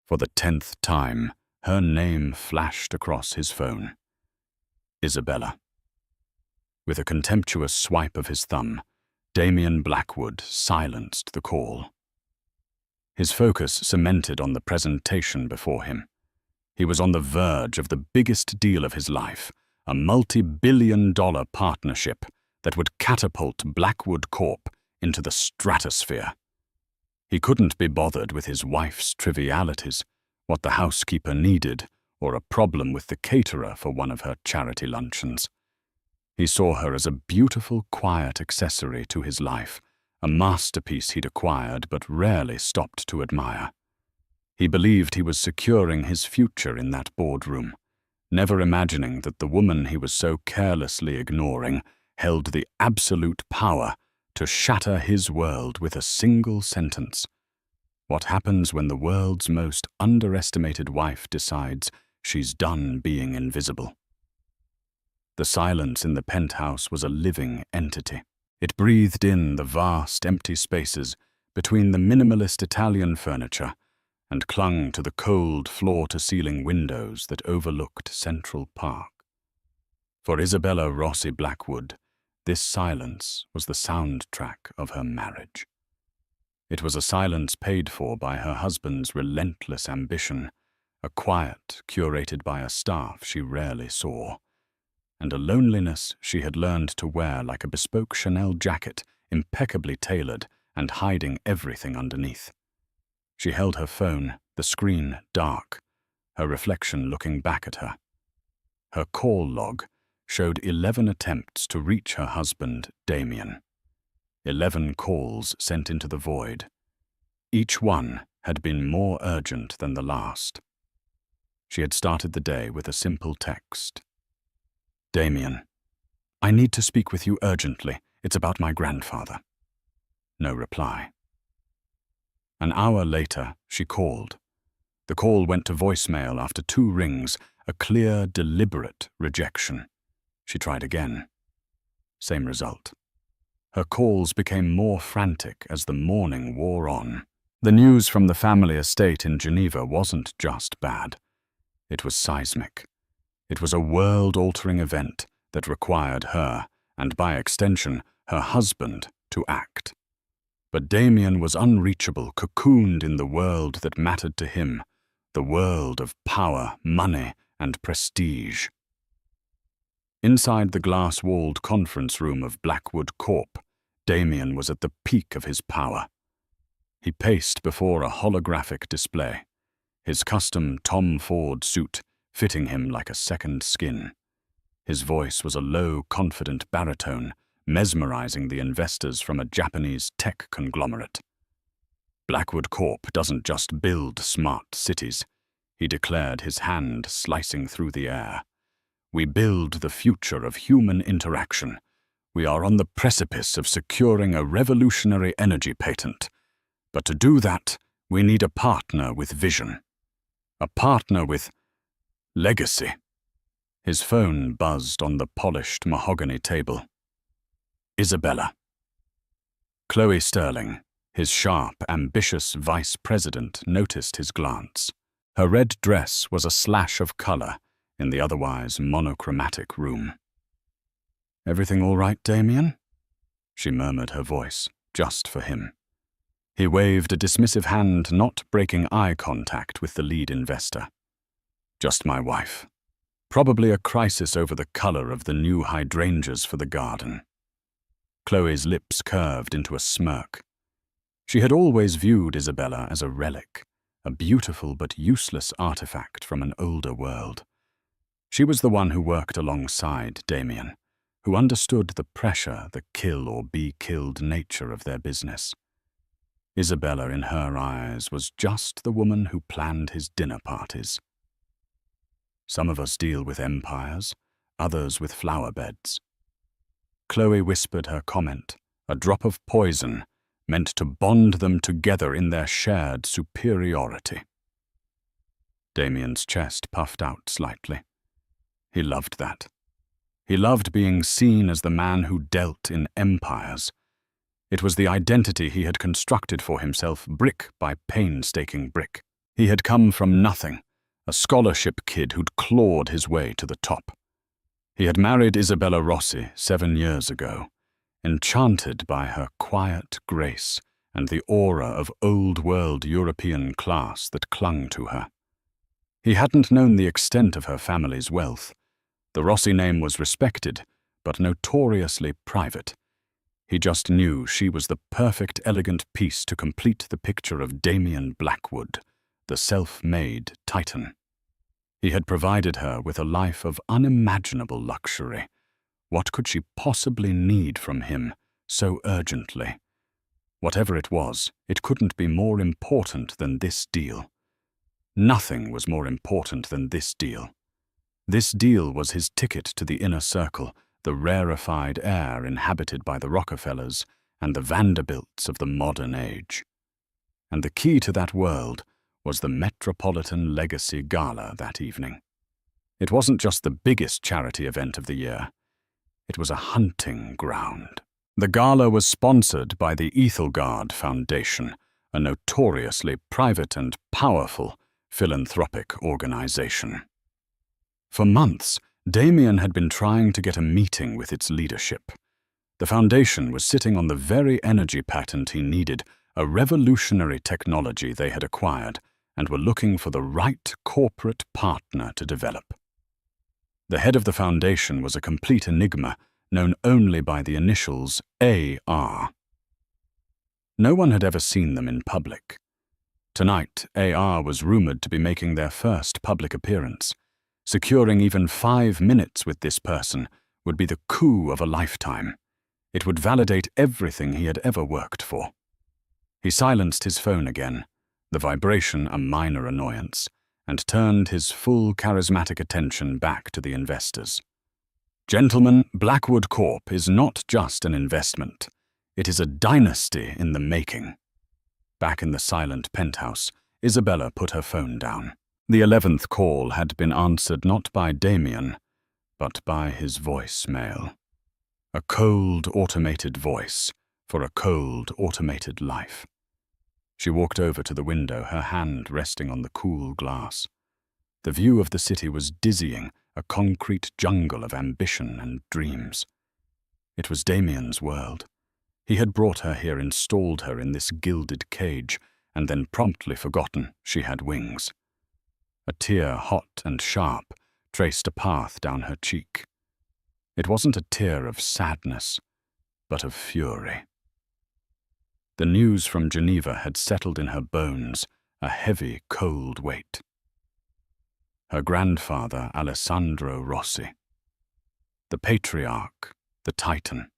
For the 10th time, her name flashed across his phone. Isabella. With a contemptuous swipe of his thumb, Damien Blackwood silenced the call. His focus cemented on the presentation before him. He was on the verge of the biggest deal of his life, a multi-billion-dollar partnership that would catapult Blackwood Corp into the stratosphere. He couldn't be bothered with his wife's trivialities, what the housekeeper needed, or a problem with the caterer for one of her charity luncheons. He saw her as a beautiful, quiet accessory to his life, a masterpiece he'd acquired but rarely stopped to admire. He believed he was securing his future in that boardroom, never imagining that the woman he was so carelessly ignoring held the absolute power to shatter his world with a single sentence. What happens when the world's most underestimated wife decides she's done being invisible? The silence in the penthouse was a living entity. It breathed in the vast empty spaces between the minimalist Italian furniture and clung to the cold floor-to-ceiling windows that overlooked Central Park. For Isabella Rossi Blackwood, this silence was the soundtrack of her marriage. It was a silence paid for by her husband's relentless ambition, a quiet curated by a staff she rarely saw, and a loneliness she had learned to wear like a bespoke Chanel jacket, impeccably tailored and hiding everything underneath. She held her phone, the screen dark, her reflection looking back at her. Her call log showed 11 attempts to reach her husband, Damien. 11 calls sent into the void. Each one had been more urgent than the last. She had started the day with a simple text. Damien, I need to speak with you urgently. It's about my grandfather. No reply. An hour later, she called. The call went to voicemail after 2 rings, a clear, deliberate rejection. She tried again. Same result. Her calls became more frantic as the morning wore on. The news from the family estate in Geneva wasn't just bad. It was seismic. It was a world-altering event that required her, and by extension, her husband, to act. But Damien was unreachable, cocooned in the world that mattered to him, the world of power, money, and prestige. Inside the glass-walled conference room of Blackwood Corp, Damien was at the peak of his power. He paced before a holographic display, his custom Tom Ford suit fitting him like a second skin. His voice was a low, confident baritone, mesmerizing the investors from a Japanese tech conglomerate. Blackwood Corp doesn't just build smart cities, he declared, his hand slicing through the air. We build the future of human interaction. We are on the precipice of securing a revolutionary energy patent. But to do that, we need a partner with vision. A partner with legacy. His phone buzzed on the polished mahogany table. Isabella. Chloe Sterling, his sharp, ambitious vice president, noticed his glance. Her red dress was a slash of color in the otherwise monochromatic room. Everything all right, Damien? She murmured her voice, just for him. He waved a dismissive hand, not breaking eye contact with the lead investor. Just my wife. Probably a crisis over the color of the new hydrangeas for the garden. Chloe's lips curved into a smirk. She had always viewed Isabella as a relic, a beautiful but useless artifact from an older world. She was the one who worked alongside Damien, who understood the pressure, the kill or be killed nature of their business. Isabella, in her eyes, was just the woman who planned his dinner parties. Some of us deal with empires, others with flower beds. Chloe whispered her comment, a drop of poison meant to bond them together in their shared superiority. Damien's chest puffed out slightly. He loved that. He loved being seen as the man who dealt in empires. It was the identity he had constructed for himself brick by painstaking brick. He had come from nothing, a scholarship kid who'd clawed his way to the top. He had married Isabella Rossi 7 years ago, enchanted by her quiet grace and the aura of old-world European class that clung to her. He hadn't known the extent of her family's wealth. The Rossi name was respected, but notoriously private. He just knew she was the perfect elegant piece to complete the picture of Damien Blackwood, the self-made titan. He had provided her with a life of unimaginable luxury. What could she possibly need from him so urgently? Whatever it was, it couldn't be more important than this deal. Nothing was more important than this deal. This deal was his ticket to the inner circle, the rarefied air inhabited by the Rockefellers and the Vanderbilts of the modern age. And the key to that world was the Metropolitan Legacy Gala that evening. It wasn't just the biggest charity event of the year. It was a hunting ground. The gala was sponsored by the Ethelgard Foundation, a notoriously private and powerful philanthropic organization. For months, Damien had been trying to get a meeting with its leadership. The foundation was sitting on the very energy patent he needed, a revolutionary technology they had acquired, and were looking for the right corporate partner to develop. The head of the foundation was a complete enigma, known only by the initials AR. No one had ever seen them in public. Tonight, AR was rumored to be making their first public appearance. Securing even 5 minutes with this person would be the coup of a lifetime. It would validate everything he had ever worked for. He silenced his phone again, the vibration a minor annoyance, and turned his full charismatic attention back to the investors. Gentlemen, Blackwood Corp is not just an investment. It is a dynasty in the making. Back in the silent penthouse, Isabella put her phone down. The 11th call had been answered not by Damien, but by his voicemail. A cold, automated voice for a cold, automated life. She walked over to the window, her hand resting on the cool glass. The view of the city was dizzying, a concrete jungle of ambition and dreams. It was Damien's world. He had brought her here, installed her in this gilded cage, and then promptly forgotten she had wings. A tear, hot and sharp, traced a path down her cheek. It wasn't a tear of sadness, but of fury. The news from Geneva had settled in her bones, a heavy, cold weight. Her grandfather, Alessandro Rossi. The patriarch, the titan.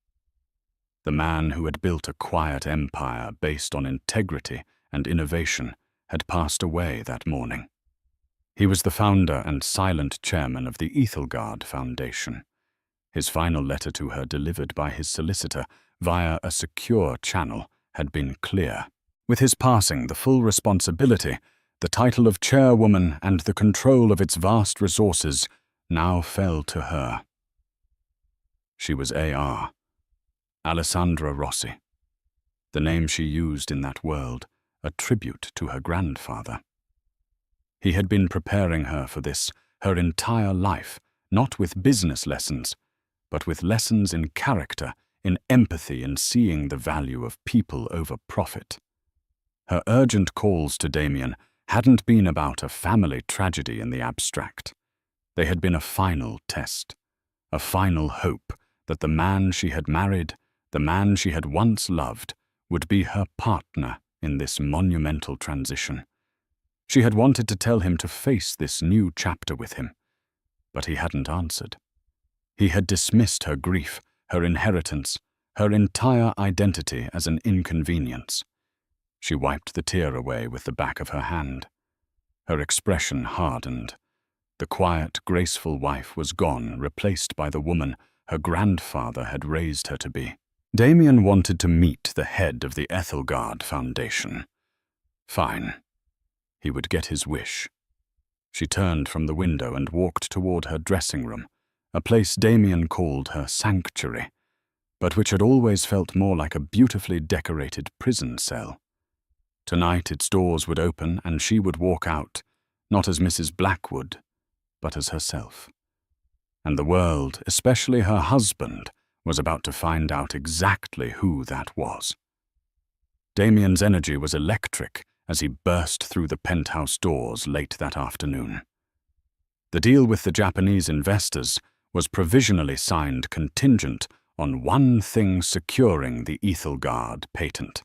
The man who had built a quiet empire based on integrity and innovation had passed away that morning. He was the founder and silent chairman of the Ethelgard Foundation. His final letter to her, delivered by his solicitor via a secure channel, had been clear. With his passing, the full responsibility, the title of chairwoman and the control of its vast resources now fell to her. She was AR, Alessandra Rossi, the name she used in that world, a tribute to her grandfather. He had been preparing her for this her entire life, not with business lessons, but with lessons in character, in empathy, in seeing the value of people over profit. Her urgent calls to Damien hadn't been about a family tragedy in the abstract. They had been a final test, a final hope that the man she had married, the man she had once loved, would be her partner in this monumental transition. She had wanted to tell him to face this new chapter with him, but he hadn't answered. He had dismissed her grief, her inheritance, her entire identity as an inconvenience. She wiped the tear away with the back of her hand. Her expression hardened. The quiet, graceful wife was gone, replaced by the woman her grandfather had raised her to be. Damien wanted to meet the head of the Ethelgard Foundation. Fine. He would get his wish. She turned from the window and walked toward her dressing room, a place Damien called her sanctuary, but which had always felt more like a beautifully decorated prison cell. Tonight its doors would open and she would walk out, not as Mrs. Blackwood, but as herself. And the world, especially her husband, was about to find out exactly who that was. Damien's energy was electric as he burst through the penthouse doors late that afternoon. The deal with the Japanese investors was provisionally signed contingent on one thing securing the Ethelgard patent.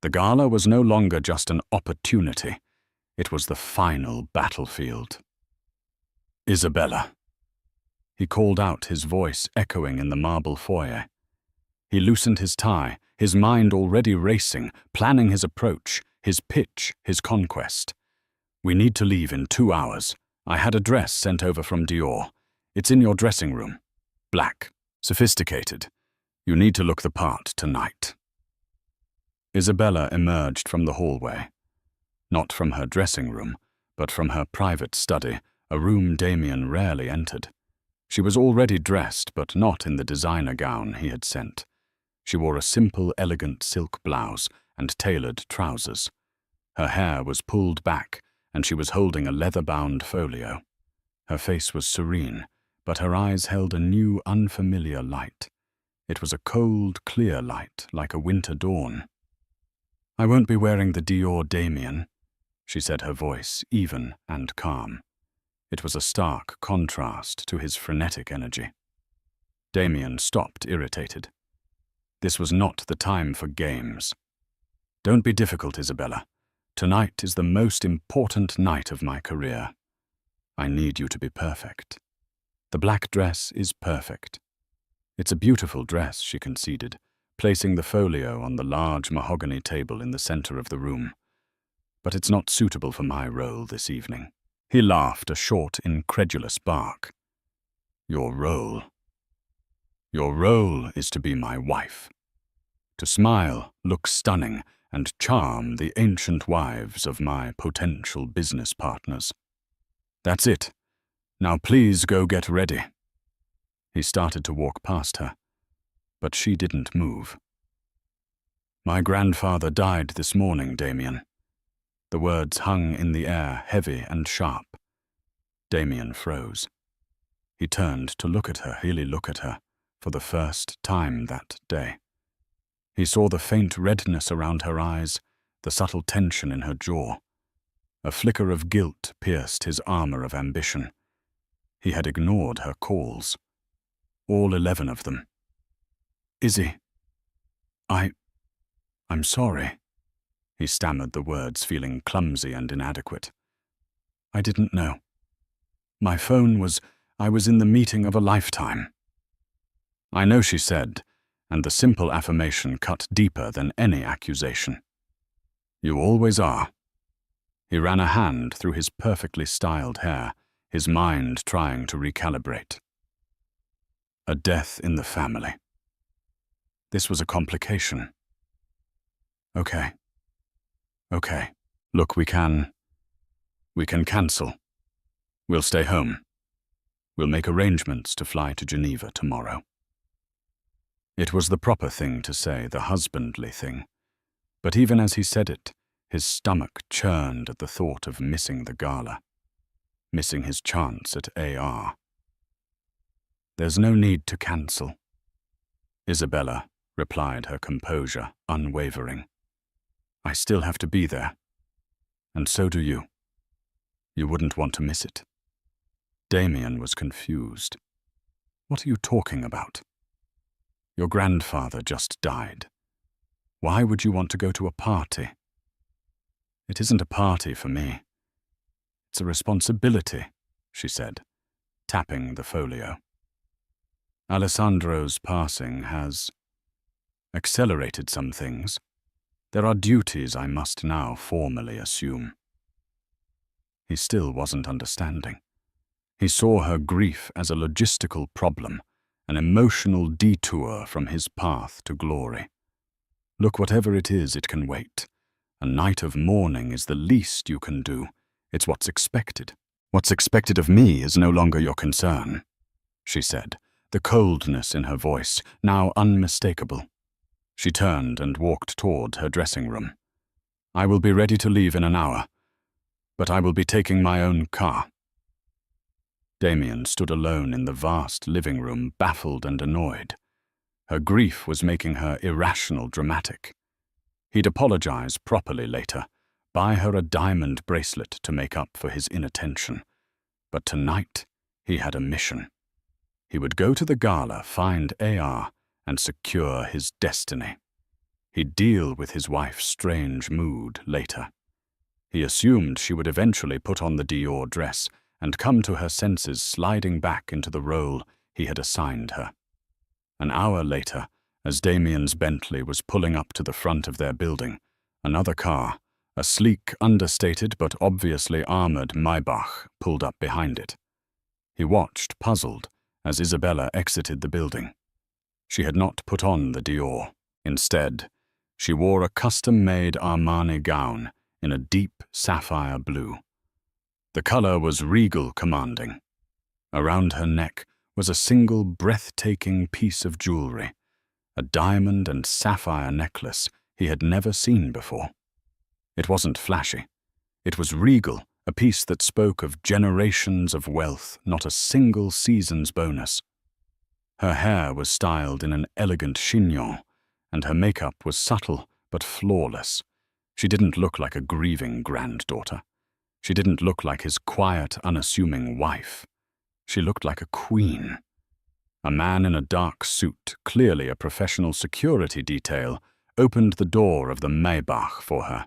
The Gala was no longer just an opportunity, it was the final battlefield. Isabella. He called out, his voice echoing in the marble foyer. He loosened his tie, his mind already racing, planning his approach, his pitch, his conquest. We need to leave in 2 hours. I had a dress sent over from Dior. It's in your dressing room. Black. Sophisticated. You need to look the part tonight. Isabella emerged from the hallway. Not from her dressing room, but from her private study, a room Damien rarely entered. She was already dressed, but not in the designer gown he had sent. She wore a simple, elegant silk blouse and tailored trousers. Her hair was pulled back, and she was holding a leather-bound folio. Her face was serene, but her eyes held a new, unfamiliar light. It was a cold, clear light, like a winter dawn. "I won't be wearing the Dior Damien," she said, her voice even and calm. It was a stark contrast to his frenetic energy. Damien stopped, irritated. This was not the time for games. "Don't be difficult, Isabella. Tonight is the most important night of my career. I need you to be perfect. The black dress is perfect." "It's a beautiful dress," she conceded, placing the folio on the large mahogany table in the center of the room. "But it's not suitable for my role this evening." He laughed, a short, incredulous bark. Your role is to be my wife. To smile, look stunning, and charm the ancient wives of my potential business partners. That's it. Now please go get ready." He started to walk past her, but she didn't move. "My grandfather died this morning, Damien." The words hung in the air, heavy and sharp. Damien froze. He turned to look at her, really look at her, for the first time that day. He saw the faint redness around her eyes, the subtle tension in her jaw. A flicker of guilt pierced his armor of ambition. He had ignored her calls. All 11 of them. "Izzy, I'm sorry." He stammered the words, feeling clumsy and inadequate. "I didn't know. I was in the meeting of a lifetime." "I know," she said, and the simple affirmation cut deeper than any accusation. "You always are." He ran a hand through his perfectly styled hair, his mind trying to recalibrate. A death in the family. This was a complication. Okay. Look, we can cancel. We'll stay home. We'll make arrangements to fly to Geneva tomorrow. It was the proper thing to say, the husbandly thing. But even as he said it, his stomach churned at the thought of missing the gala, missing his chance at AR. "There's no need to cancel," Isabella replied, her composure unwavering. "I still have to be there. And so do you. You wouldn't want to miss it." Damien was confused. "What are you talking about? Your grandfather just died. Why would you want to go to a party?" "It isn't a party for me. It's a responsibility," she said, tapping the folio. "Alessandro's passing has accelerated some things. There are duties I must now formally assume." He still wasn't understanding. He saw her grief as a logistical problem, an emotional detour from his path to glory. "Look, whatever it is, it can wait. A night of mourning is the least you can do. It's what's expected. What's expected of me is no longer your concern," she said, the coldness in her voice now unmistakable. She turned and walked toward her dressing room. I will be ready to leave in an hour, but I will be taking my own car. Damien stood alone in the vast living room, baffled and annoyed. Her grief was making her irrational dramatic. He'd apologize properly later, buy her a diamond bracelet to make up for his inattention. But tonight, he had a mission. He would go to the gala, find AR, and secure his destiny. He'd deal with his wife's strange mood later. He assumed she would eventually put on the Dior dress and come to her senses, sliding back into the role he had assigned her. An hour later, as Damien's Bentley was pulling up to the front of their building, another car, a sleek, understated but obviously armored Maybach, pulled up behind it. He watched, puzzled, as Isabella exited the building. She had not put on the Dior. Instead, she wore a custom-made Armani gown in a deep sapphire blue. The color was regal commanding. Around her neck was a single breathtaking piece of jewelry, a diamond and sapphire necklace he had never seen before. It wasn't flashy. It was regal, a piece that spoke of generations of wealth, not a single season's bonus. Her hair was styled in an elegant chignon, and her makeup was subtle but flawless. She didn't look like a grieving granddaughter. She didn't look like his quiet, unassuming wife. She looked like a queen. A man in a dark suit, clearly a professional security detail, opened the door of the Maybach for her.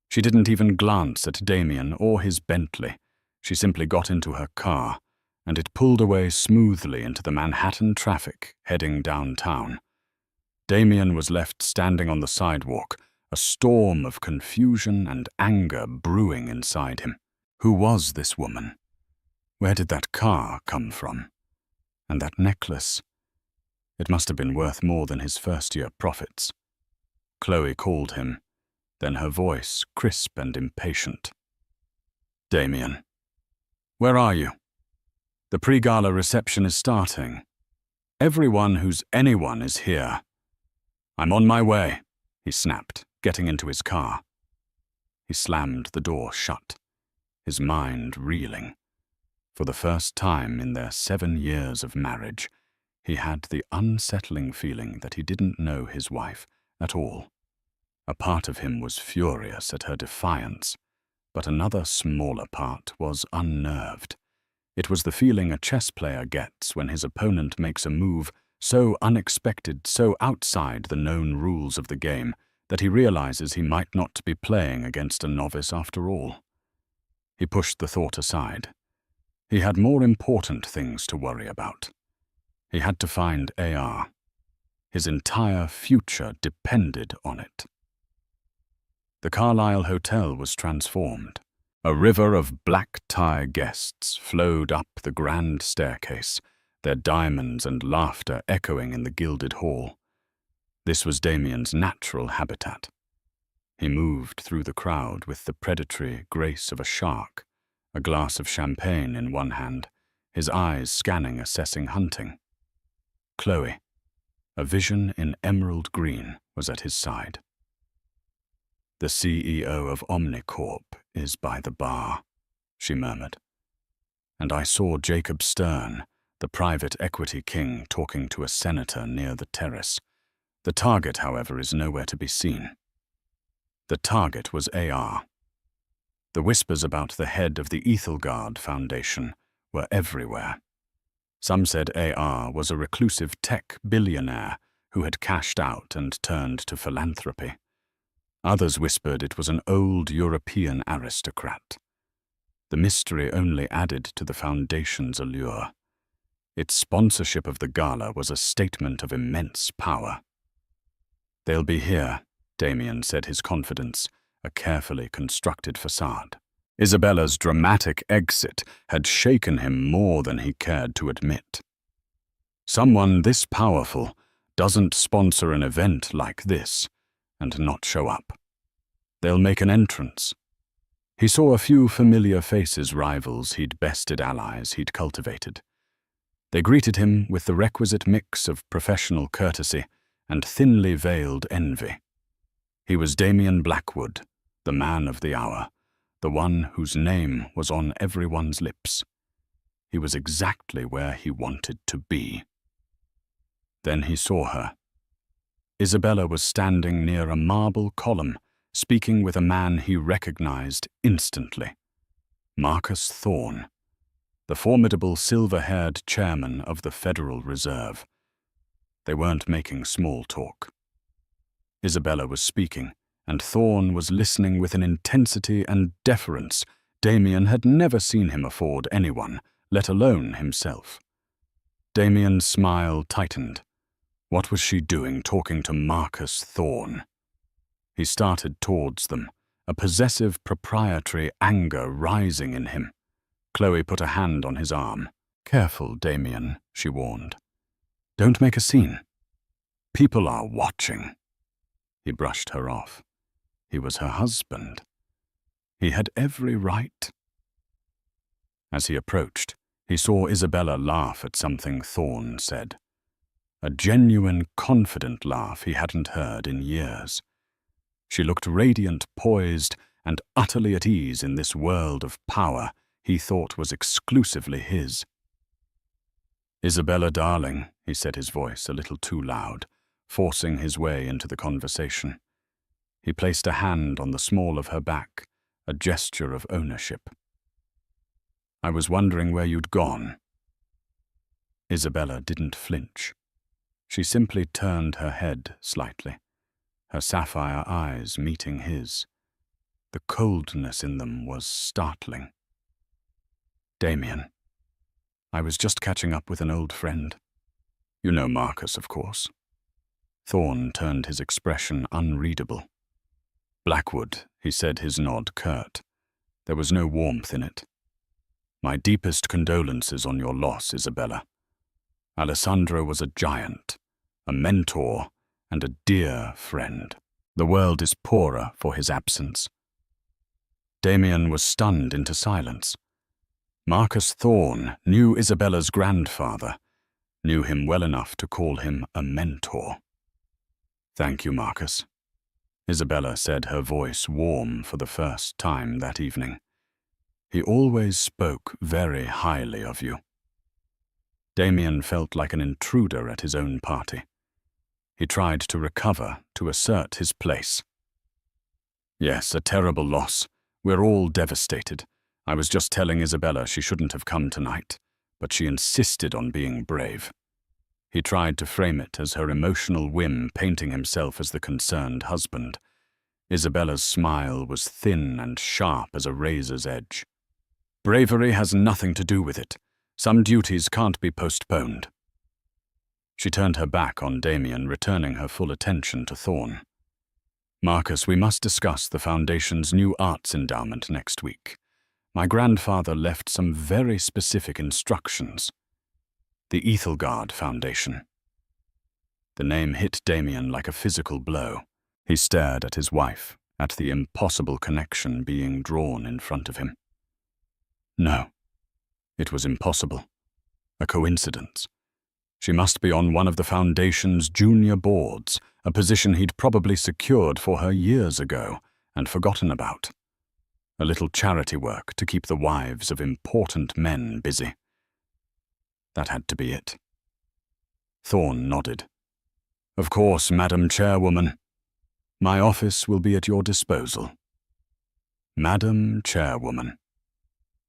She didn't even glance at Damien or his Bentley. She simply got into her car, and it pulled away smoothly into the Manhattan traffic, heading downtown. Damien was left standing on the sidewalk, a storm of confusion and anger brewing inside him. Who was this woman? Where did that car come from? And that necklace? It must have been worth more than his first-year profits. Chloe called him, then her voice crisp and impatient. Damien. Where are you? The pre-gala reception is starting. Everyone who's anyone is here. I'm on my way, he snapped, getting into his car. He slammed the door shut, his mind reeling. For the first time in their 7 years of marriage, he had the unsettling feeling that he didn't know his wife at all. A part of him was furious at her defiance, but another smaller part was unnerved. It was the feeling a chess player gets when his opponent makes a move so unexpected, so outside the known rules of the game, that he realizes he might not be playing against a novice after all. He pushed the thought aside. He had more important things to worry about. He had to find AR. His entire future depended on it. The Carlisle Hotel was transformed. A river of black-tie guests flowed up the grand staircase, their diamonds and laughter echoing in the gilded hall. This was Damien's natural habitat. He moved through the crowd with the predatory grace of a shark, a glass of champagne in one hand, his eyes scanning, assessing hunting. Chloe, a vision in emerald green, was at his side. The CEO of Omnicorp is by the bar, she murmured. And I saw Jacob Stern, the private equity king, talking to a senator near the terrace. The target, however, is nowhere to be seen. The target was AR. The whispers about the head of the Ethelgard Foundation were everywhere. Some said AR was a reclusive tech billionaire who had cashed out and turned to philanthropy. Others whispered it was an old European aristocrat. The mystery only added to the foundation's allure. Its sponsorship of the gala was a statement of immense power. They'll be here, Damien said, his confidence a carefully constructed facade. Isabella's dramatic exit had shaken him more than he cared to admit. Someone this powerful doesn't sponsor an event like this and not show up. They'll make an entrance. He saw a few familiar faces, rivals he'd bested, allies he'd cultivated. They greeted him with the requisite mix of professional courtesy and thinly veiled envy. He was Damien Blackwood, the man of the hour, the one whose name was on everyone's lips. He was exactly where he wanted to be. Then he saw her. Isabella was standing near a marble column, speaking with a man he recognized instantly. Marcus Thorne, the formidable silver-haired chairman of the Federal Reserve. They weren't making small talk. Isabella was speaking, and Thorne was listening with an intensity and deference Damien had never seen him afford anyone, let alone himself. Damien's smile tightened. What was she doing talking to Marcus Thorne? He started towards them, a possessive proprietary anger rising in him. Chloe put a hand on his arm. "Careful, Damien," she warned. "Don't make a scene. People are watching." He brushed her off. He was her husband. He had every right. As he approached, he saw Isabella laugh at something Thorne said. A genuine, confident laugh he hadn't heard in years. She looked radiant, poised, and utterly at ease in this world of power he thought was exclusively his. "Isabella, darling," he said, his voice a little too loud, forcing his way into the conversation. He placed a hand on the small of her back, a gesture of ownership. "I was wondering where you'd gone." Isabella didn't flinch. She simply turned her head slightly, her sapphire eyes meeting his. The coldness in them was startling. "Damien, I was just catching up with an old friend. You know Marcus, of course." Thorne turned his expression unreadable. "Blackwood," he said, his nod curt. There was no warmth in it. "My deepest condolences on your loss, Isabella. Alessandro was a giant, a mentor, and a dear friend. The world is poorer for his absence." Damien was stunned into silence. Marcus Thorne knew Isabella's grandfather, knew him well enough to call him a mentor. "Thank you, Marcus," Isabella said, her voice warm for the first time that evening. "He always spoke very highly of you." Damien felt like an intruder at his own party. He tried to recover, to assert his place. "Yes, a terrible loss. We're all devastated. I was just telling Isabella she shouldn't have come tonight, but she insisted on being brave." He tried to frame it as her emotional whim, painting himself as the concerned husband. Isabella's smile was thin and sharp as a razor's edge. "Bravery has nothing to do with it. Some duties can't be postponed." She turned her back on Damien, returning her full attention to Thorne. "Marcus, we must discuss the Foundation's new arts endowment next week. My grandfather left some very specific instructions." "The Ethelgard Foundation." The name hit Damien like a physical blow. He stared at his wife, at the impossible connection being drawn in front of him. No, it was impossible. A coincidence. She must be on one of the Foundation's junior boards, a position he'd probably secured for her years ago and forgotten about. A little charity work to keep the wives of important men busy. That had to be it. Thorne nodded. "Of course, Madam Chairwoman. My office will be at your disposal." Madam Chairwoman.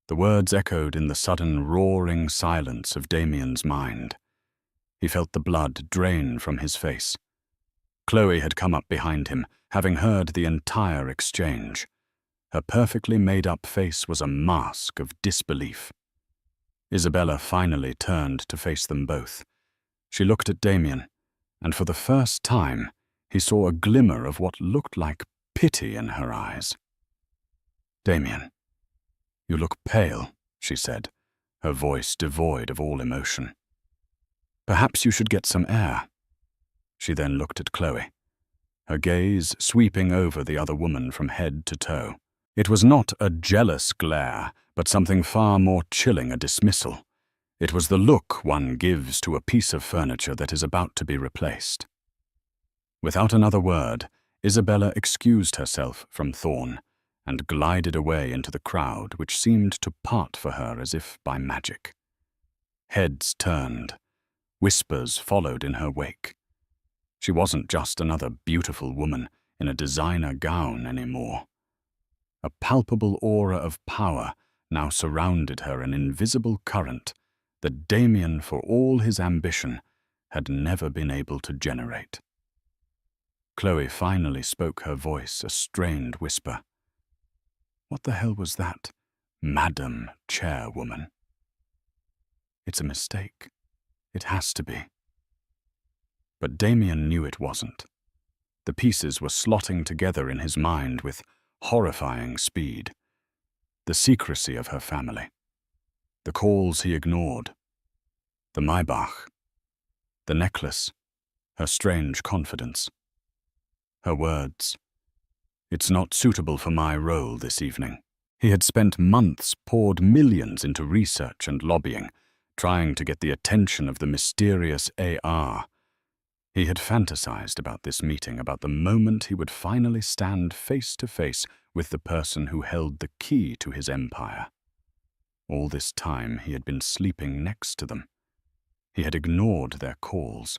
The words echoed in the sudden roaring silence of Damien's mind. He felt the blood drain from his face. Chloe had come up behind him, having heard the entire exchange. Her perfectly made-up face was a mask of disbelief. Isabella finally turned to face them both. She looked at Damien, and for the first time, he saw a glimmer of what looked like pity in her eyes. "Damien, you look pale," she said, her voice devoid of all emotion. "Perhaps you should get some air." She then looked at Chloe, her gaze sweeping over the other woman from head to toe. It was not a jealous glare, but something far more chilling, a dismissal. It was the look one gives to a piece of furniture that is about to be replaced. Without another word, Isabella excused herself from Thorne, and glided away into the crowd which seemed to part for her as if by magic. Heads turned. Whispers followed in her wake. She wasn't just another beautiful woman in a designer gown anymore. A palpable aura of power now surrounded her, an invisible current that Damien, for all his ambition, had never been able to generate. Chloe finally spoke, her voice a strained whisper. What the hell was that, Madam Chairwoman? It's a mistake. It has to be. But Damien knew it wasn't. The pieces were slotting together in his mind with horrifying speed. The secrecy of her family. The calls he ignored. The Maybach. The necklace. Her strange confidence. Her words. It's not suitable for my role this evening. He had spent months, poured millions into research and lobbying, trying to get the attention of the mysterious AR. He had fantasized about this meeting, about the moment he would finally stand face to face with the person who held the key to his empire. All this time he had been sleeping next to them. He had ignored their calls.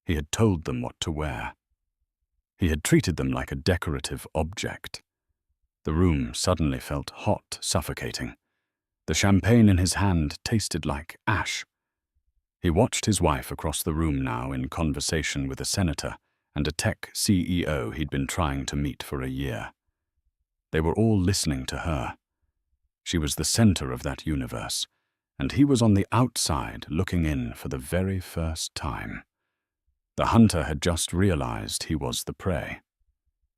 He had told them what to wear. He had treated them like a decorative object. The room suddenly felt hot, suffocating. The champagne in his hand tasted like ash. He watched his wife across the room now in conversation with a senator and a tech CEO he'd been trying to meet for a year. They were all listening to her. She was the center of that universe, and he was on the outside looking in for the very first time. The hunter had just realized he was the prey.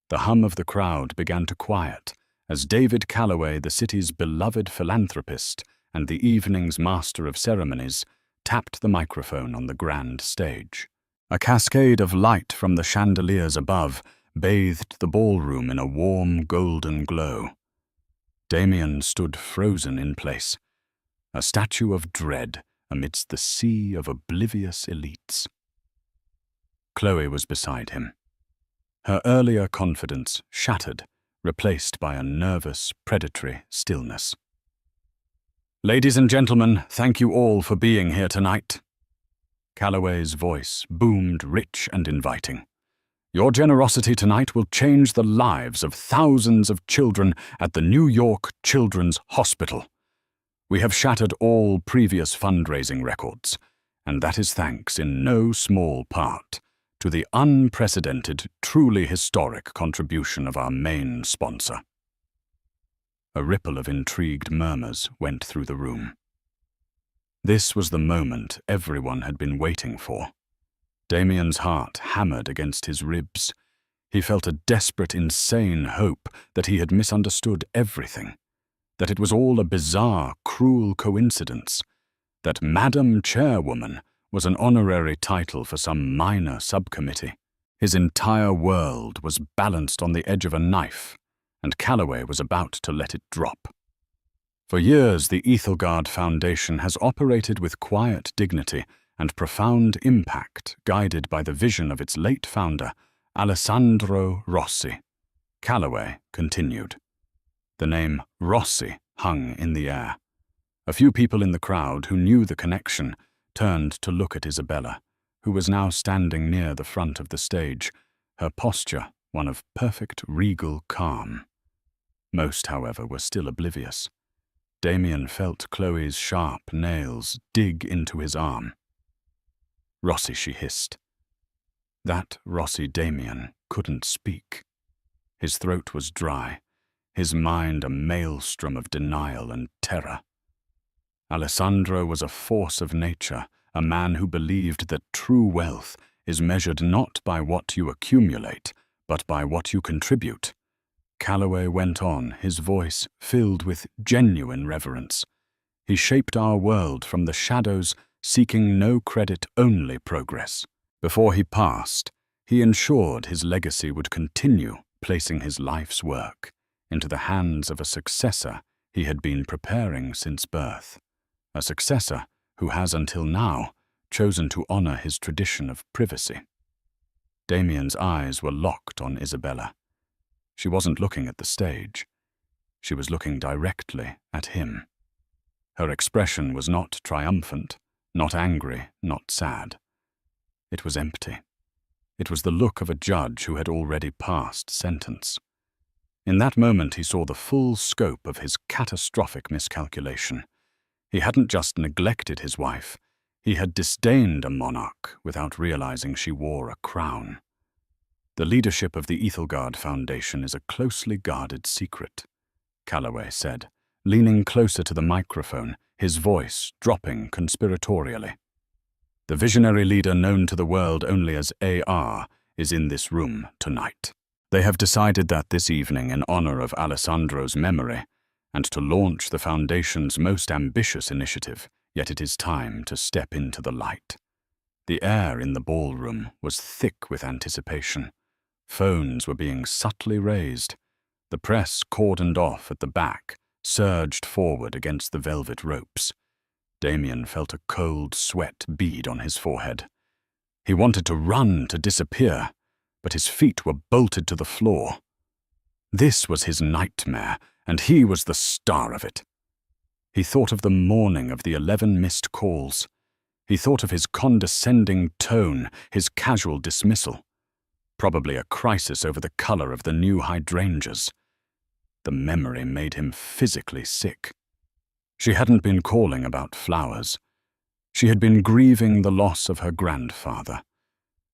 The hum of the crowd began to quiet as David Calloway, the city's beloved philanthropist and the evening's master of ceremonies, tapped the microphone on the grand stage. A cascade of light from the chandeliers above bathed the ballroom in a warm golden glow. Damien stood frozen in place, a statue of dread amidst the sea of oblivious elites. Chloe was beside him. Her earlier confidence shattered, replaced by a nervous, predatory stillness. Ladies and gentlemen, thank you all for being here tonight. Calloway's voice boomed rich and inviting. Your generosity tonight will change the lives of thousands of children at the New York Children's Hospital. We have shattered all previous fundraising records, and that is thanks in no small part to the unprecedented, truly historic contribution of our main sponsor. A ripple of intrigued murmurs went through the room. This was the moment everyone had been waiting for. Damien's heart hammered against his ribs. He felt a desperate, insane hope that he had misunderstood everything, that it was all a bizarre, cruel coincidence, that Madam Chairwoman was an honorary title for some minor subcommittee. His entire world was balanced on the edge of a knife, and Calloway was about to let it drop. For years, the Ethelgard Foundation has operated with quiet dignity and profound impact, guided by the vision of its late founder, Alessandro Rossi. Calloway continued. The name Rossi hung in the air. A few people in the crowd who knew the connection turned to look at Isabella, who was now standing near the front of the stage, her posture one of perfect regal calm. Most, however, were still oblivious. Damien felt Chloe's sharp nails dig into his arm. Rossi, she hissed. That Rossi Damien couldn't speak. His throat was dry, his mind a maelstrom of denial and terror. Alessandro was a force of nature, a man who believed that true wealth is measured not by what you accumulate, but by what you contribute. Calloway went on, his voice filled with genuine reverence. He shaped our world from the shadows, seeking no credit, only progress. Before he passed, he ensured his legacy would continue, placing his life's work into the hands of a successor he had been preparing since birth. A successor who has until now chosen to honor his tradition of privacy. Damien's eyes were locked on Isabella. She wasn't looking at the stage. She was looking directly at him. Her expression was not triumphant, not angry, not sad. It was empty. It was the look of a judge who had already passed sentence. In that moment he saw the full scope of his catastrophic miscalculation. He hadn't just neglected his wife, he had disdained a monarch without realizing she wore a crown. The leadership of the Ethelgard Foundation is a closely guarded secret, Calloway said, leaning closer to the microphone, his voice dropping conspiratorially. The visionary leader known to the world only as AR is in this room tonight. They have decided that this evening, in honor of Alessandro's memory, and to launch the Foundation's most ambitious initiative, yet it is time to step into the light. The air in the ballroom was thick with anticipation. Phones were being subtly raised. The press, cordoned off at the back, surged forward against the velvet ropes. Damien felt a cold sweat bead on his forehead. He wanted to run, to disappear, but his feet were bolted to the floor. This was his nightmare, and he was the star of it. He thought of the morning of the 11 missed calls. He thought of his condescending tone, his casual dismissal. Probably a crisis over the color of the new hydrangeas. The memory made him physically sick. She hadn't been calling about flowers. She had been grieving the loss of her grandfather.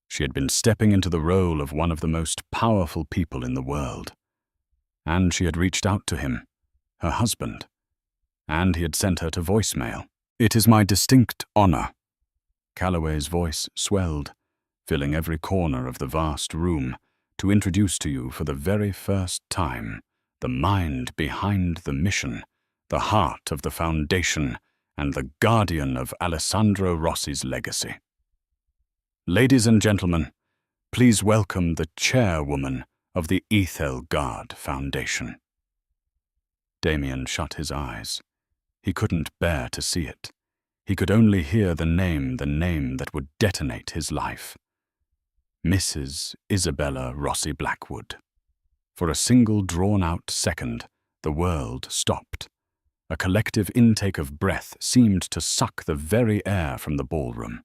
She had been stepping into the role of one of the most powerful people in the world. And she had reached out to him, her husband. And he had sent her to voicemail. "It is my distinct honor." Calloway's voice swelled, filling every corner of the vast room, to introduce to you for the very first time the mind behind the mission, the heart of the Foundation, and the guardian of Alessandro Rossi's legacy. Ladies and gentlemen, please welcome the chairwoman of the Ethelgard Foundation. Damien shut his eyes. He couldn't bear to see it. He could only hear the name that would detonate his life. Mrs. Isabella Rossi Blackwood. For a single drawn-out second, the world stopped. A collective intake of breath seemed to suck the very air from the ballroom.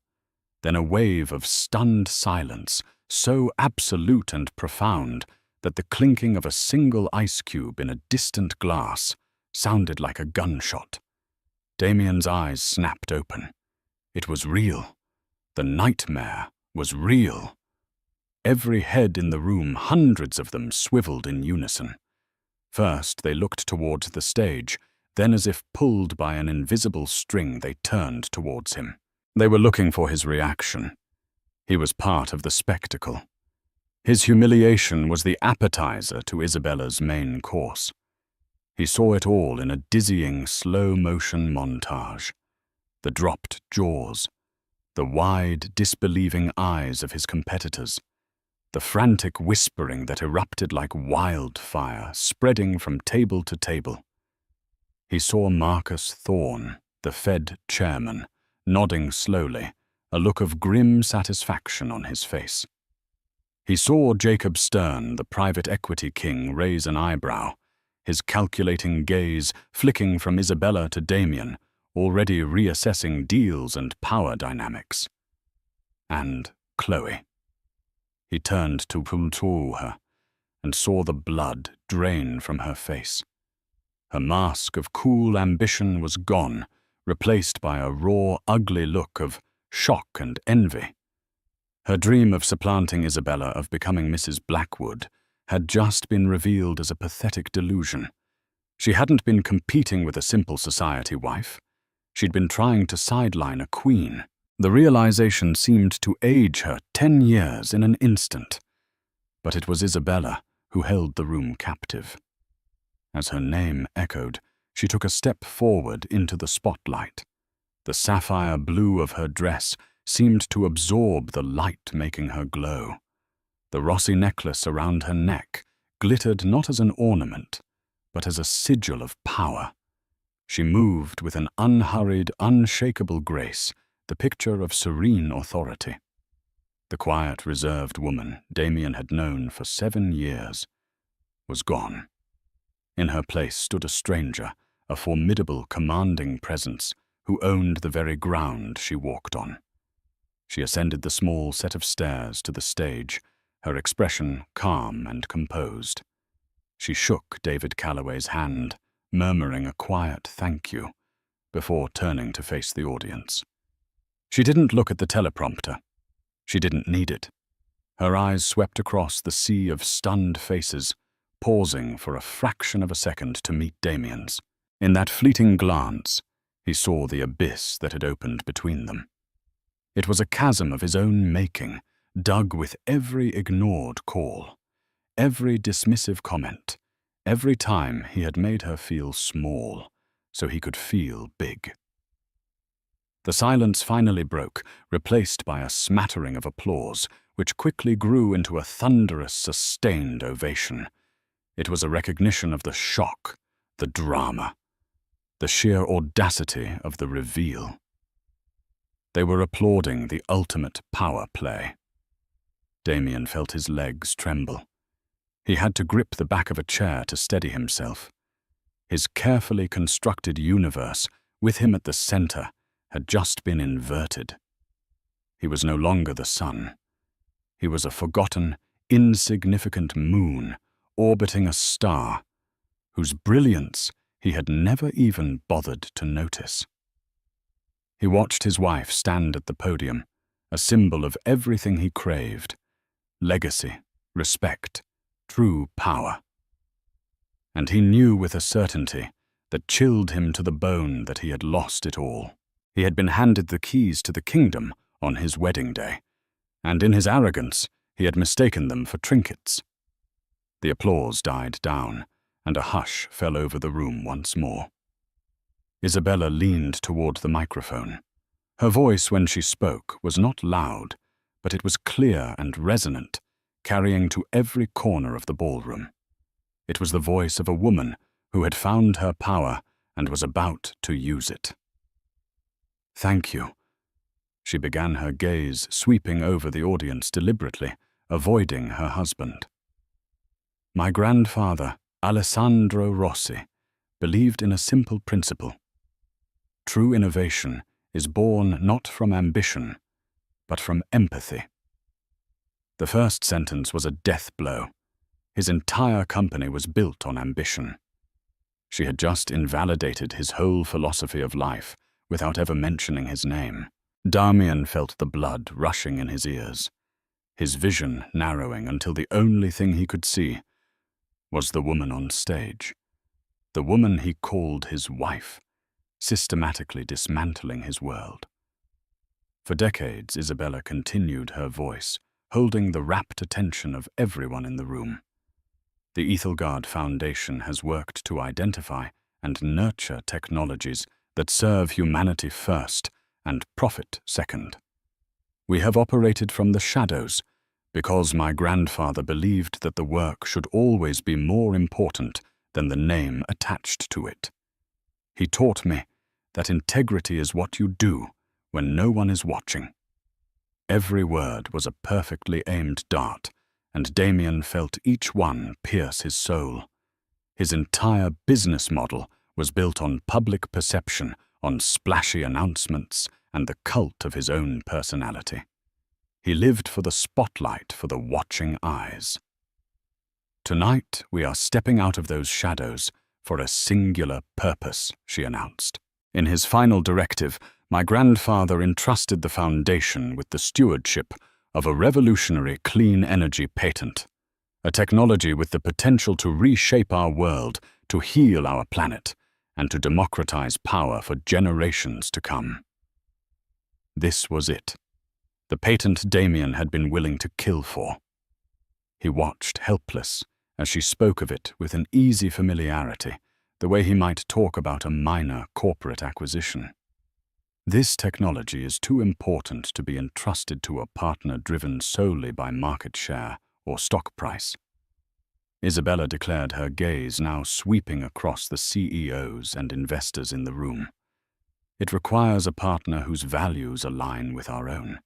Then a wave of stunned silence, so absolute and profound that the clinking of a single ice cube in a distant glass sounded like a gunshot. Damien's eyes snapped open. It was real. The nightmare was real. Every head in the room, hundreds of them, swiveled in unison. First, they looked towards the stage, then as if pulled by an invisible string, they turned towards him. They were looking for his reaction. He was part of the spectacle. His humiliation was the appetizer to Isabella's main course. He saw it all in a dizzying, slow-motion montage. The dropped jaws, the wide, disbelieving eyes of his competitors, the frantic whispering that erupted like wildfire, spreading from table to table. He saw Marcus Thorne, the Fed chairman, nodding slowly, a look of grim satisfaction on his face. He saw Jacob Stern, the private equity king, raise an eyebrow, his calculating gaze flicking from Isabella to Damien, already reassessing deals and power dynamics. And Chloe. He turned to her and saw the blood drain from her face. Her mask of cool ambition was gone, replaced by a raw, ugly look of shock and envy. Her dream of supplanting Isabella, of becoming Mrs. Blackwood, had just been revealed as a pathetic delusion. She hadn't been competing with a simple society wife. She'd been trying to sideline a queen. The realization seemed to age her 10 years in an instant. But it was Isabella who held the room captive. As her name echoed, she took a step forward into the spotlight. The sapphire blue of her dress seemed to absorb the light, making her glow. The Rossi necklace around her neck glittered not as an ornament, but as a sigil of power. She moved with an unhurried, unshakable grace, the picture of serene authority. The quiet, reserved woman Damien had known for 7 years was gone. In her place stood a stranger, a formidable, commanding presence who owned the very ground she walked on. She ascended the small set of stairs to the stage, her expression calm and composed. She shook David Calloway's hand, murmuring a quiet thank you, before turning to face the audience. She didn't look at the teleprompter. She didn't need it. Her eyes swept across the sea of stunned faces, pausing for a fraction of a second to meet Damien's. In that fleeting glance, he saw the abyss that had opened between them. It was a chasm of his own making, dug with every ignored call, every dismissive comment, every time he had made her feel small, so he could feel big. The silence finally broke, replaced by a smattering of applause, which quickly grew into a thunderous, sustained ovation. It was a recognition of the shock, the drama, the sheer audacity of the reveal. They were applauding the ultimate power play. Damien felt his legs tremble. He had to grip the back of a chair to steady himself. His carefully constructed universe, with him at the center, had just been inverted. He was no longer the sun. He was a forgotten, insignificant moon orbiting a star whose brilliance he had never even bothered to notice. He watched his wife stand at the podium, a symbol of everything he craved: legacy, respect, true power. And he knew with a certainty that chilled him to the bone that he had lost it all. He had been handed the keys to the kingdom on his wedding day, and in his arrogance he had mistaken them for trinkets. The applause died down, and a hush fell over the room once more. Isabella leaned toward the microphone. Her voice, when she spoke, was not loud, but it was clear and resonant, carrying to every corner of the ballroom. It was the voice of a woman who had found her power and was about to use it. "Thank you." She began, her gaze sweeping over the audience deliberately, avoiding her husband. "My grandfather, Alessandro Rossi, believed in a simple principle. True innovation is born not from ambition, but from empathy." The first sentence was a death blow. His entire company was built on ambition. She had just invalidated his whole philosophy of life without ever mentioning his name. Damien felt the blood rushing in his ears, his vision narrowing until the only thing he could see was the woman on stage, the woman he called his wife, systematically dismantling his world. For decades, Isabella continued her voice, holding the rapt attention of everyone in the room. The Ethelgard Foundation has worked to identify and nurture technologies that serve humanity first and profit second. We have operated from the shadows because my grandfather believed that the work should always be more important than the name attached to it. He taught me that integrity is what you do when no one is watching. Every word was a perfectly aimed dart, and Damien felt each one pierce his soul. His entire business model was built on public perception, on splashy announcements, and the cult of his own personality. He lived for the spotlight, for the watching eyes. "Tonight we are stepping out of those shadows for a singular purpose," she announced. In his final directive, my grandfather entrusted the foundation with the stewardship of a revolutionary clean energy patent, a technology with the potential to reshape our world, to heal our planet, and to democratize power for generations to come. This was it, the patent Damien had been willing to kill for. He watched, helpless, as she spoke of it with an easy familiarity, the way he might talk about a minor corporate acquisition. This technology is too important to be entrusted to a partner driven solely by market share or stock price. Isabella declared, her gaze now sweeping across the CEOs and investors in the room. "It requires a partner whose values align with our own.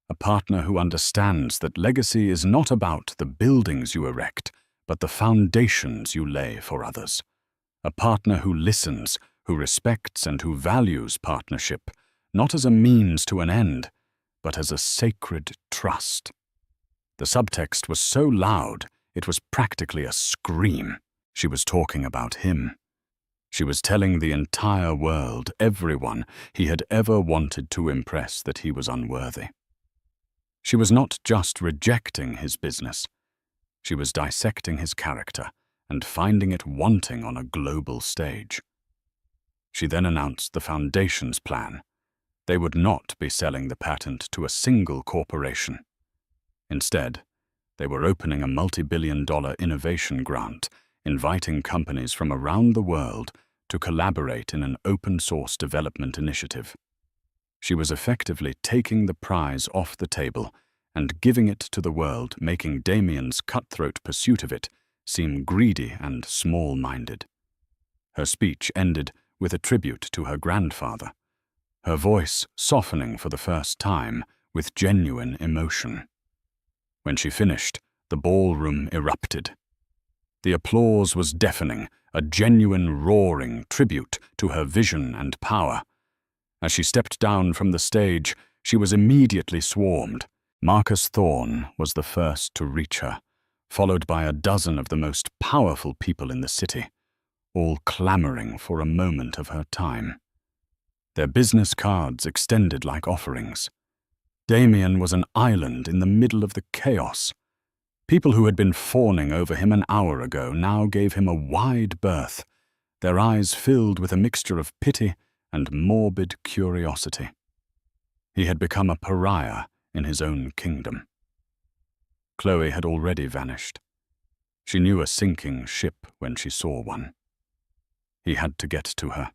A partner who understands that legacy is not about the buildings you erect, but the foundations you lay for others. A partner who listens, who respects and who values partnership, not as a means to an end, but as a sacred trust. The subtext was so loud, it was practically a scream. She was talking about him. She was telling the entire world, everyone he had ever wanted to impress, that he was unworthy. She was not just rejecting his business. She was dissecting his character and finding it wanting on a global stage. She then announced the Foundation's plan. They would not be selling the patent to a single corporation. Instead, they were opening a multi-billion-dollar innovation grant, inviting companies from around the world to collaborate in an open-source development initiative. She was effectively taking the prize off the table and giving it to the world, making Damien's cutthroat pursuit of it seem greedy and small-minded. Her speech ended with a tribute to her grandfather, her voice softening for the first time with genuine emotion. When she finished, the ballroom erupted. The applause was deafening, a genuine roaring tribute to her vision and power. As she stepped down from the stage, she was immediately swarmed. Marcus Thorne was the first to reach her, followed by a dozen of the most powerful people in the city, all clamoring for a moment of her time. Their business cards extended like offerings. Damien was an island in the middle of the chaos. People who had been fawning over him an hour ago now gave him a wide berth, their eyes filled with a mixture of pity and morbid curiosity. He had become a pariah in his own kingdom. Chloe had already vanished. She knew a sinking ship when she saw one. He had to get to her.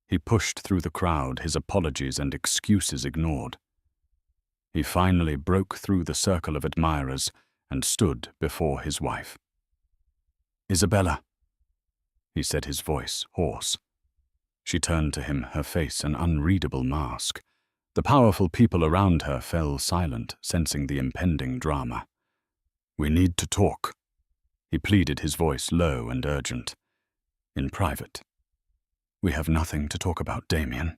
He pushed through the crowd, his apologies and excuses ignored. He finally broke through the circle of admirers and stood before his wife. "Isabella," he said, his voice hoarse. She turned to him, her face an unreadable mask. The powerful people around her fell silent, sensing the impending drama. "We need to talk," he pleaded, his voice low and urgent. "In private." "We have nothing to talk about, Damien,"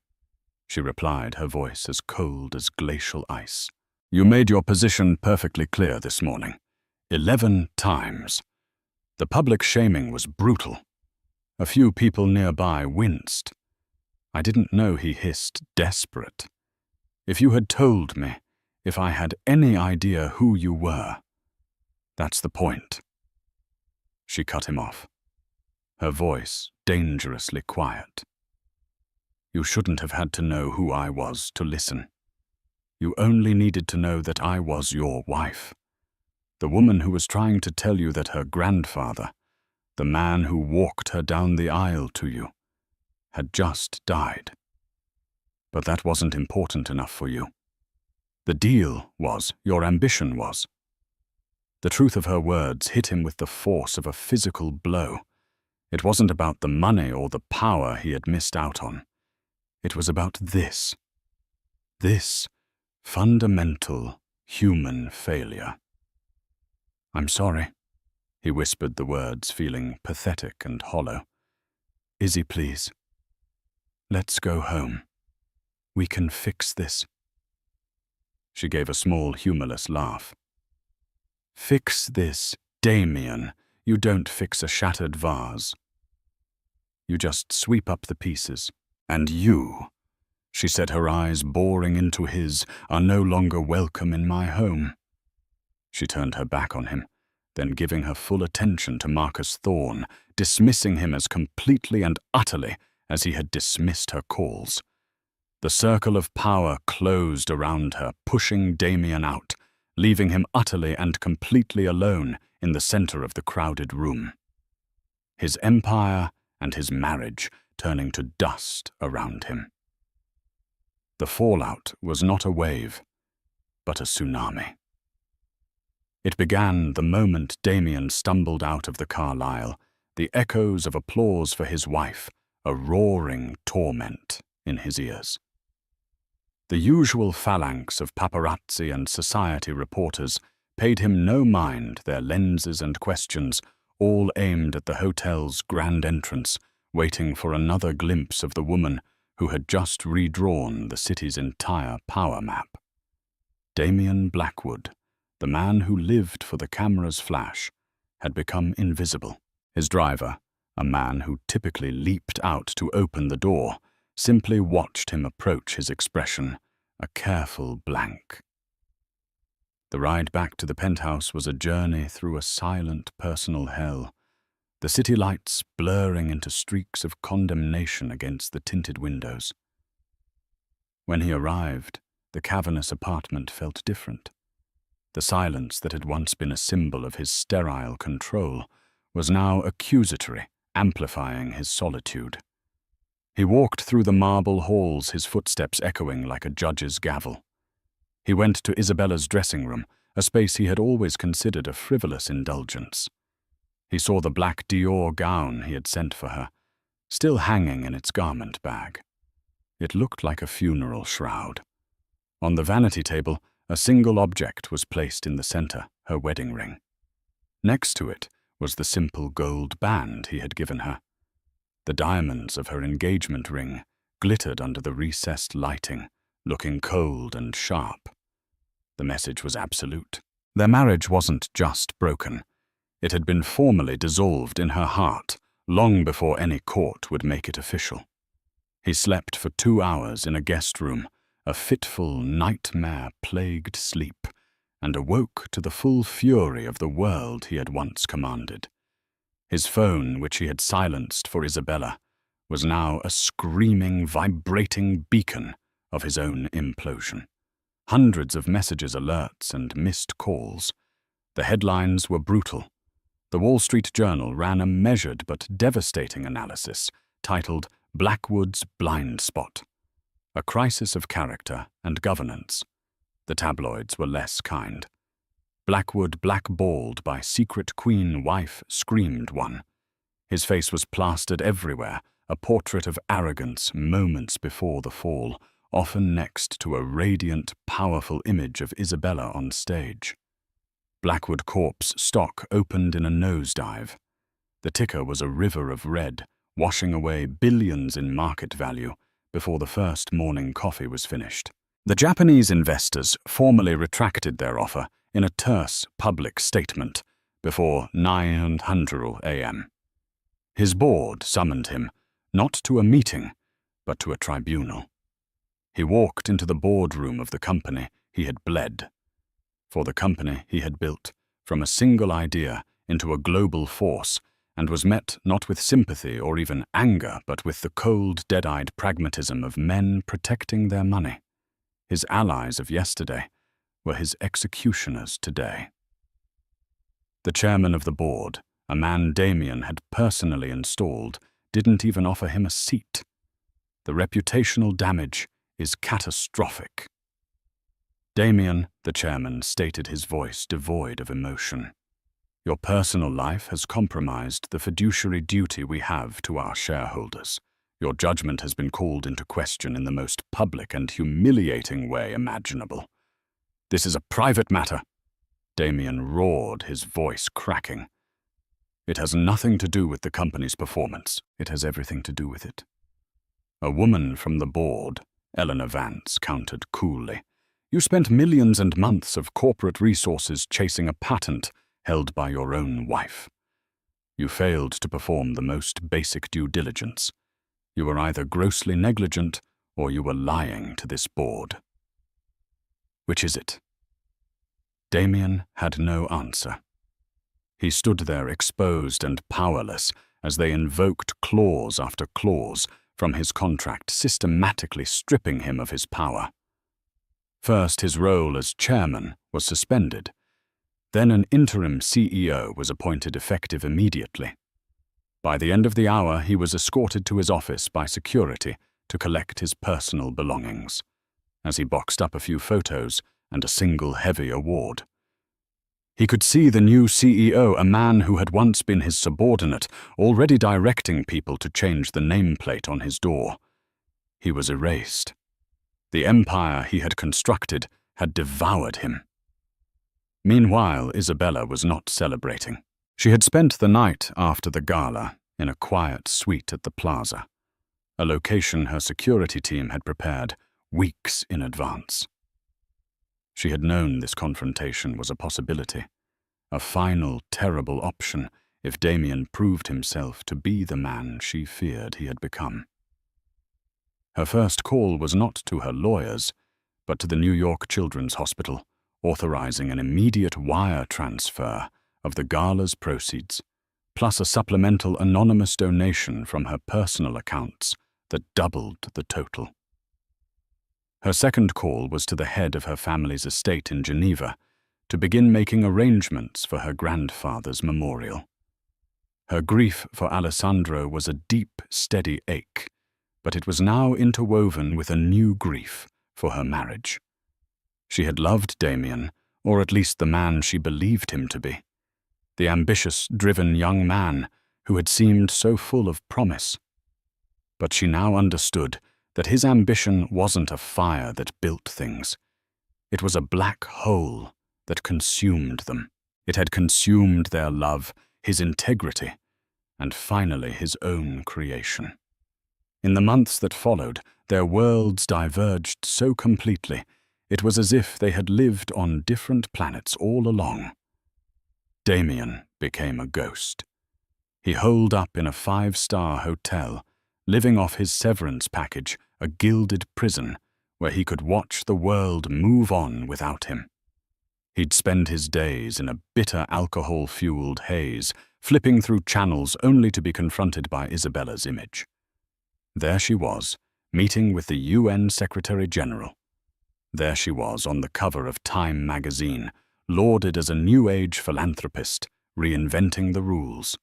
she replied, her voice as cold as glacial ice. "You made your position perfectly clear this morning. 11 times. The public shaming was brutal. A few people nearby winced. I didn't know," he hissed, desperate. "If you had told me, if I had any idea who you were. That's the point." She cut him off, her voice dangerously quiet. "You shouldn't have had to know who I was to listen. You only needed to know that I was your wife. The woman who was trying to tell you that her grandfather, the man who walked her down the aisle to you, had just died. But that wasn't important enough for you. The deal was, your ambition was." The truth of her words hit him with the force of a physical blow. It wasn't about the money or the power he had missed out on. It was about this fundamental human failure. "I'm sorry," he whispered the words, feeling pathetic and hollow. "Izzy, please. Let's go home. We can fix this." She gave a small, humorless laugh. "Fix this, Damien. You don't fix a shattered vase. You just sweep up the pieces. And you," she said, her eyes boring into his, "are no longer welcome in my home." She turned her back on him, then giving her full attention to Marcus Thorne, dismissing him as completely and utterly as he had dismissed her calls. The circle of power closed around her, pushing Damien out, leaving him utterly and completely alone in the center of the crowded room. His empire and his marriage turning to dust around him. The fallout was not a wave, but a tsunami. It began the moment Damien stumbled out of the Carlisle, the echoes of applause for his wife, a roaring torment in his ears. The usual phalanx of paparazzi and society reporters paid him no mind, their lenses and questions, all aimed at the hotel's grand entrance, waiting for another glimpse of the woman who had just redrawn the city's entire power map. Damien Blackwood, the man who lived for the camera's flash, had become invisible. His driver, a man who typically leaped out to open the door, simply watched him approach, his expression a careful blank. The ride back to the penthouse was a journey through a silent personal hell, the city lights blurring into streaks of condemnation against the tinted windows. When he arrived, the cavernous apartment felt different. The silence that had once been a symbol of his sterile control was now accusatory, amplifying his solitude. He walked through the marble halls, his footsteps echoing like a judge's gavel. He went to Isabella's dressing room, a space he had always considered a frivolous indulgence. He saw the black Dior gown he had sent for her, still hanging in its garment bag. It looked like a funeral shroud. On the vanity table, a single object was placed in the center, her wedding ring. Next to it was the simple gold band he had given her. The diamonds of her engagement ring glittered under the recessed lighting, looking cold and sharp. The message was absolute. Their marriage wasn't just broken. It had been formally dissolved in her heart long before any court would make it official. He slept for 2 hours in a guest room, a fitful, nightmare-plagued sleep, and awoke to the full fury of the world he had once commanded. His phone, which he had silenced for Isabella, was now a screaming, vibrating beacon of his own implosion. Hundreds of messages, alerts, and missed calls. The headlines were brutal. The Wall Street Journal ran a measured but devastating analysis titled Blackwood's Blind Spot, a crisis of character and governance. The tabloids were less kind. Blackwood blackballed by secret queen wife screamed one. His face was plastered everywhere, a portrait of arrogance moments before the fall, often next to a radiant, powerful image of Isabella on stage. Blackwood Corp's stock opened in a nosedive. The ticker was a river of red, washing away billions in market value before the first morning coffee was finished. The Japanese investors formally retracted their offer in a terse public statement before 9:00 a.m. His board summoned him, not to a meeting, but to a tribunal. He walked into the boardroom of the company he had bled. For the company he had built, from a single idea into a global force, and was met not with sympathy or even anger, but with the cold, dead-eyed pragmatism of men protecting their money. His allies of yesterday were his executioners today. The chairman of the board, a man Damien had personally installed, didn't even offer him a seat. The reputational damage is catastrophic. Damien, the chairman, stated, his voice devoid of emotion. Your personal life has compromised the fiduciary duty we have to our shareholders. Your judgment has been called into question in the most public and humiliating way imaginable. This is a private matter. Damien roared, his voice cracking. It has nothing to do with the company's performance. It has everything to do with it. A woman from the board, Eleanor Vance, countered coolly. You spent millions and months of corporate resources chasing a patent held by your own wife. You failed to perform the most basic due diligence. You were either grossly negligent or you were lying to this board. Which is it? Damien had no answer. He stood there exposed and powerless as they invoked clause after clause from his contract, systematically stripping him of his power. First, his role as chairman was suspended. Then an interim CEO was appointed effective immediately. By the end of the hour, he was escorted to his office by security to collect his personal belongings, as he boxed up a few photos and a single heavy award. He could see the new CEO, a man who had once been his subordinate, already directing people to change the nameplate on his door. He was erased. The empire he had constructed had devoured him. Meanwhile, Isabella was not celebrating. She had spent the night after the gala in a quiet suite at the plaza, a location her security team had prepared weeks in advance. She had known this confrontation was a possibility, a final terrible option if Damien proved himself to be the man she feared he had become. Her first call was not to her lawyers, but to the New York Children's Hospital, authorizing an immediate wire transfer of the gala's proceeds, plus a supplemental anonymous donation from her personal accounts that doubled the total. Her second call was to the head of her family's estate in Geneva to begin making arrangements for her grandfather's memorial. Her grief for Alessandro was a deep, steady ache, but it was now interwoven with a new grief for her marriage. She had loved Damien, or at least the man she believed him to be, the ambitious, driven young man who had seemed so full of promise. But she now understood that his ambition wasn't a fire that built things. It was a black hole that consumed them. It had consumed their love, his integrity, and finally his own creation. In the months that followed, their worlds diverged so completely, it was as if they had lived on different planets all along. Damien became a ghost. He holed up in a 5-star hotel, living off his severance package, a gilded prison where he could watch the world move on without him. He'd spend his days in a bitter alcohol-fueled haze, flipping through channels only to be confronted by Isabella's image. There she was, meeting with the UN Secretary General. There she was on the cover of Time magazine, lauded as a New Age philanthropist, reinventing the rules.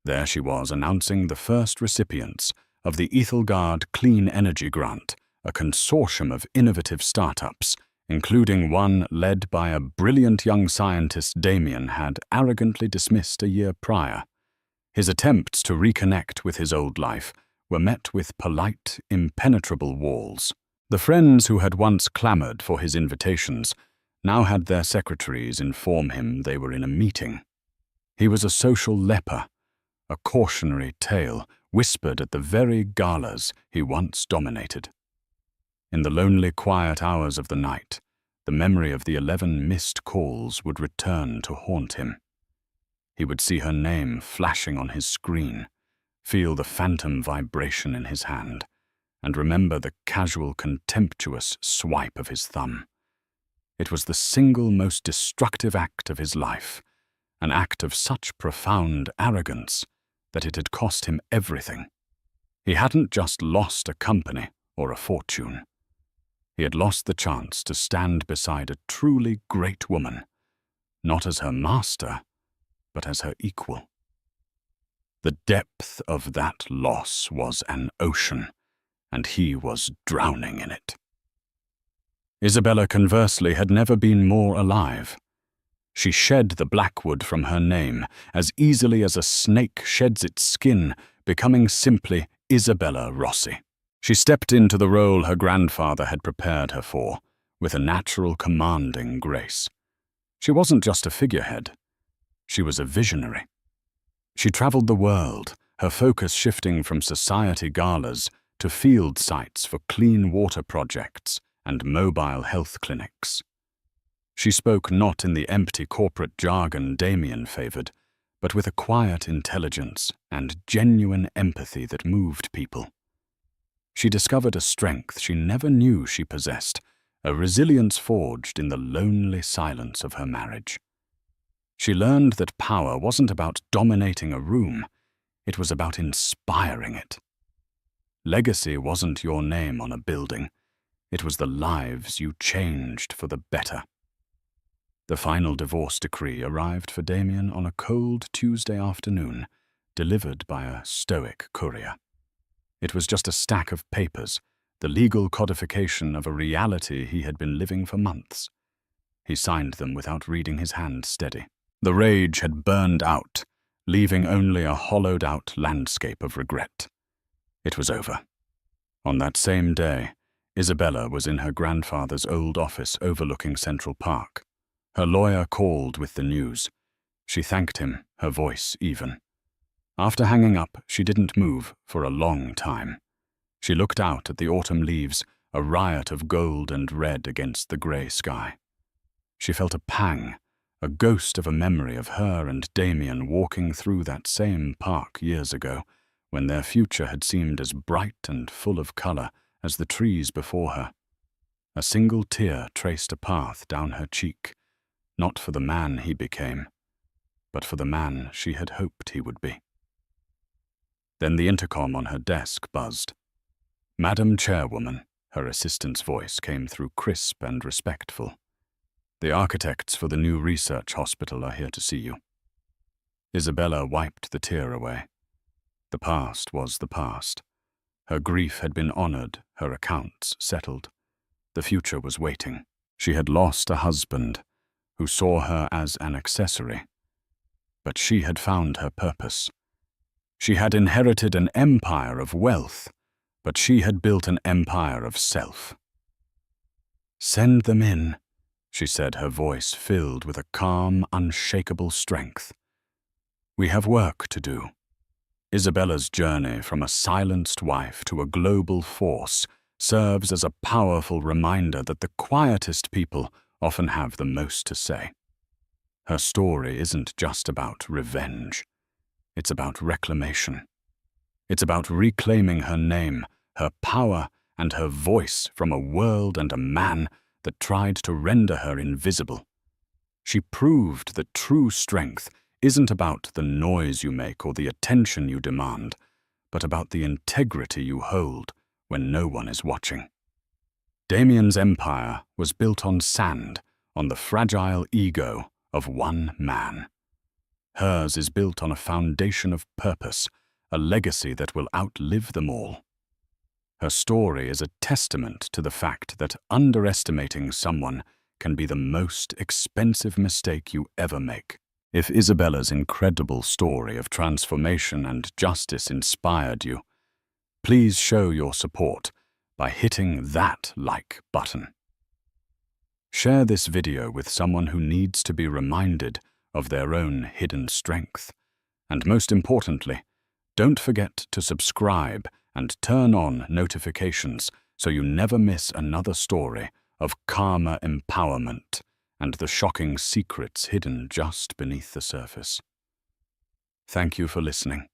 There she was announcing the first recipients of the Ethelgard Clean Energy Grant, a consortium of innovative startups, including one led by a brilliant young scientist Damien had arrogantly dismissed a year prior. His attempts to reconnect with his old life were met with polite, impenetrable walls. The friends who had once clamored for his invitations now had their secretaries inform him they were in a meeting. He was a social leper, a cautionary tale whispered at the very galas he once dominated. In the lonely, quiet hours of the night, the memory of the 11 missed calls would return to haunt him. He would see her name flashing on his screen, feel the phantom vibration in his hand, and remember the casual, contemptuous swipe of his thumb. It was the single most destructive act of his life, an act of such profound arrogance that it had cost him everything. He hadn't just lost a company or a fortune. He had lost the chance to stand beside a truly great woman, not as her master, but as her equal. The depth of that loss was an ocean, and he was drowning in it. Isabella, conversely, had never been more alive. She shed the Blackwood from her name as easily as a snake sheds its skin, becoming simply Isabella Rossi. She stepped into the role her grandfather had prepared her for, with a natural, commanding grace. She wasn't just a figurehead. She was a visionary. She traveled the world, her focus shifting from society galas to field sites for clean water projects and mobile health clinics. She spoke not in the empty corporate jargon Damien favored, but with a quiet intelligence and genuine empathy that moved people. She discovered a strength she never knew she possessed, a resilience forged in the lonely silence of her marriage. She learned that power wasn't about dominating a room, it was about inspiring it. Legacy wasn't your name on a building, it was the lives you changed for the better. The final divorce decree arrived for Damien on a cold Tuesday afternoon, delivered by a stoic courier. It was just a stack of papers, the legal codification of a reality he had been living for months. He signed them without reading, his hand steady. The rage had burned out, leaving only a hollowed-out landscape of regret. It was over. On that same day, Isabella was in her grandfather's old office overlooking Central Park. Her lawyer called with the news. She thanked him, her voice even. After hanging up, she didn't move for a long time. She looked out at the autumn leaves, a riot of gold and red against the grey sky. She felt a pang, a ghost of a memory of her and Damien walking through that same park years ago, when their future had seemed as bright and full of colour as the trees before her. A single tear traced a path down her cheek, not for the man he became, but for the man she had hoped he would be. Then the intercom on her desk buzzed. "Madam Chairwoman," her assistant's voice came through crisp and respectful. "The architects for the new research hospital are here to see you." Isabella wiped the tear away. The past was the past. Her grief had been honored, her accounts settled. The future was waiting. She had lost a husband who saw her as an accessory. But she had found her purpose. She had inherited an empire of wealth, but she had built an empire of self. "Send them in," she said, her voice filled with a calm, unshakable strength. "We have work to do." Isabella's journey from a silenced wife to a global force serves as a powerful reminder that the quietest people often have the most to say. Her story isn't just about revenge. It's about reclamation. It's about reclaiming her name, her power, and her voice from a world and a man that tried to render her invisible. She proved that true strength isn't about the noise you make or the attention you demand, but about the integrity you hold when no one is watching. Damien's empire was built on sand, on the fragile ego of one man. Hers is built on a foundation of purpose, a legacy that will outlive them all. Her story is a testament to the fact that underestimating someone can be the most expensive mistake you ever make. If Isabella's incredible story of transformation and justice inspired you, please show your support by hitting that like button. Share this video with someone who needs to be reminded of their own hidden strength. And most importantly, don't forget to subscribe and turn on notifications so you never miss another story of karma empowerment and the shocking secrets hidden just beneath the surface. Thank you for listening.